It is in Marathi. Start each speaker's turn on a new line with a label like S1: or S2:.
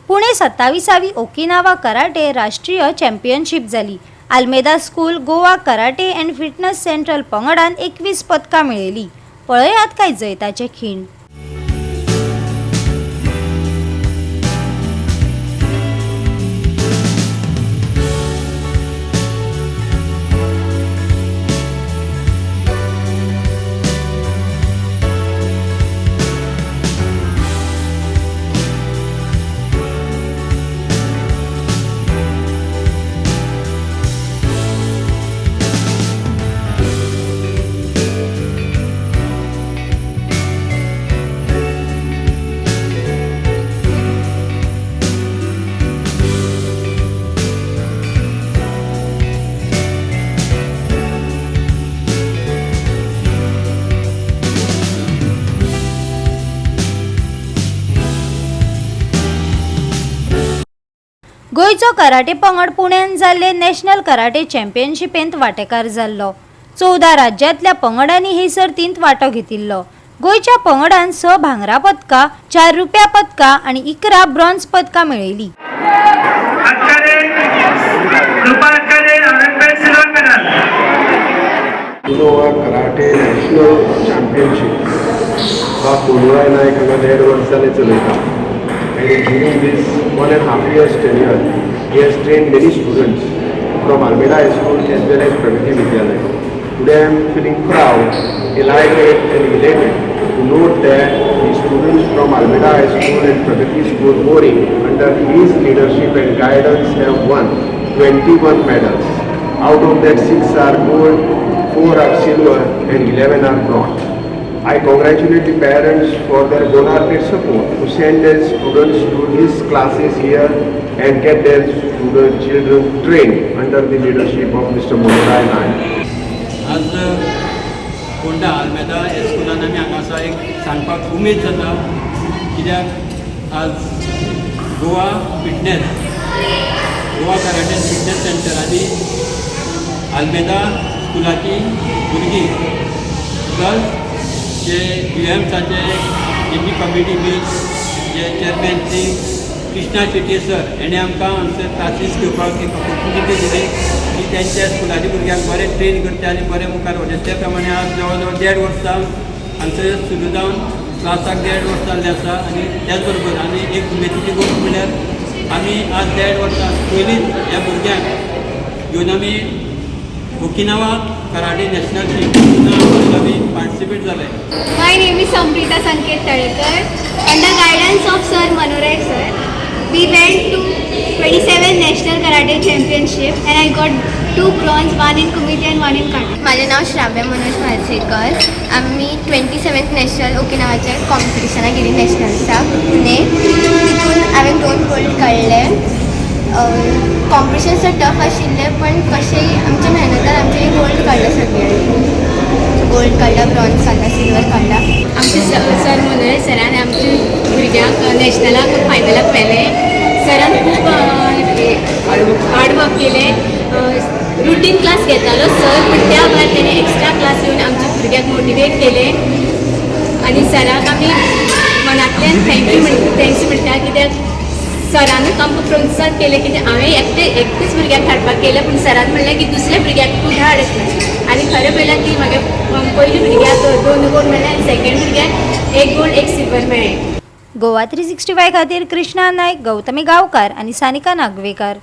S1: पुणे 27वी ओकिनावा कराटे राष्ट्रीय चॅम्पियनशिप जाली। Almeida school Goa karate and fitness central पंगडान 21 पदकां मेळयली। पळयात काय जैताचे खीण। गोयचो कराटे पंगड पुण्यान जाल्ले नॅशनल कराटे चॅम्पियनशिपेंत वांटेकार जाल्लो। 14 राज्यांतल्या पंगडांनी हे सर्तींत वांटो घेतिल्लो। गोयच्या पंगडान 6 भांगरा पदकां, 4 रुप्या पदकां आनी 11 ब्रॉन्झ पदकां मेळयली।
S2: कराटे नॅशनल चॅम्पियनशिप हा कोलवाय नायक हांगा 1.5 वर्स जाले चलयता। And during this 1.5 years tenure, he has trained many students from Almeda High School as well as Pragati Vidyalaya. Today I am feeling proud, elated and elated to note that the students from Almeda High School and Pragati School Boring under his leadership and guidance have won 21 medals. Out of that 6 are gold, 4 are silver and 11 are bronze. I congratulate the parents for their wholehearted support to send their students to his classes here and get their children trained under the leadership of Mr. Monorai Naik.
S3: आज कोंडा आल्मेदा ह्या स्कुलान आमी हांगासर एक सांगपाक उमेद जाता, कित्याक आज गोवा कराटे फिटनेस सेंटर आनी आल्मेदा स्कुलाची भुरगीं प्लस जे UMSाचे जेपी कमिटी मीट जे चेअरमॅन श्री कृष्णा शेट्टी सर हेणे आमकां आमचे क्लासीस घेवपाक एक ऑपॉर्च्युनिटी दिली की त्यांच्या स्कुलाच्या भुरग्यांक बरें ट्रेन करचे आनी बरें मुखार वचचे। त्या प्रमाणे आज जवळ जवळ 1.5 वर्सां आमचे सुरू जावन क्लासाक 1.5 वर्स जाल्ले आसा। आनी त्याच बरोबर आनी एक उमेदीची गोष्ट म्हळ्यार आमी आज 1.5 वर्सां पयलींच ह्या भुरग्यांक घेवन आमी ओकिनावा कराटे नॅशनल चॅम्पियनशिपाक आमी पार्टिसिपेट जाले।
S4: My name is Samprita Sanket Tadekar. Under guidance of Sir Manorai sir, we went to 27 National Karate Championship and I got 2 bronze, 1 in Kumite and 1 in Kata.
S5: माझे नाव श्राव्या मनोज माळसेकर। आम्ही 27th नॅशनल ओकिनावाच्या कॉम्पिटिशनाक गेली नॅशनल्साक पुणे। तितून हांवें 2 गोल्ड काडले। कॉम्पिटिशन सर टफ आशिल्ले पण कशेंय आमच्या मेहनतान आमचे गोल्ड काडला सगळ्यांनी। गोल्ड काडला, ब्रॉन्झ काडला, सिल्वर काडला।
S4: आमचे सर मनोरे सरान आमच्या भुरग्यांक नॅशनलाक फायनलाक व्हेले। सरान खूब हार्डवर्क केले। रुटीन क्लास घेतालो सर, पण त्या भायर तेणे एक्स्ट्रा क्लास घेवन आमच्या भुरग्यांक मोटिवेट केले आनी सराक आमी मनांतल्यान थँक्यू म्हणटा, कित्याक सरानूच आमकां प्रोत्साहन केलें। कित्याक हांवें एकटेच भुरग्यांक हाडपाक केलें, पूण सरान म्हणलें की दुसऱ्या भुरग्यांक तूं धाड अशें। आनी खरें पळयल्यार की म्हागे पयली भुरग्याक 2 गोल्ड मेळ्ळे आनी सेकंड भुरग्याक 1 गोल्ड 1 सिल्वर मेळ्ळें।
S1: गोवा 365 खातीर कृष्णा नायक, गौतमी गांवकार आनी सानिका नागवेकर।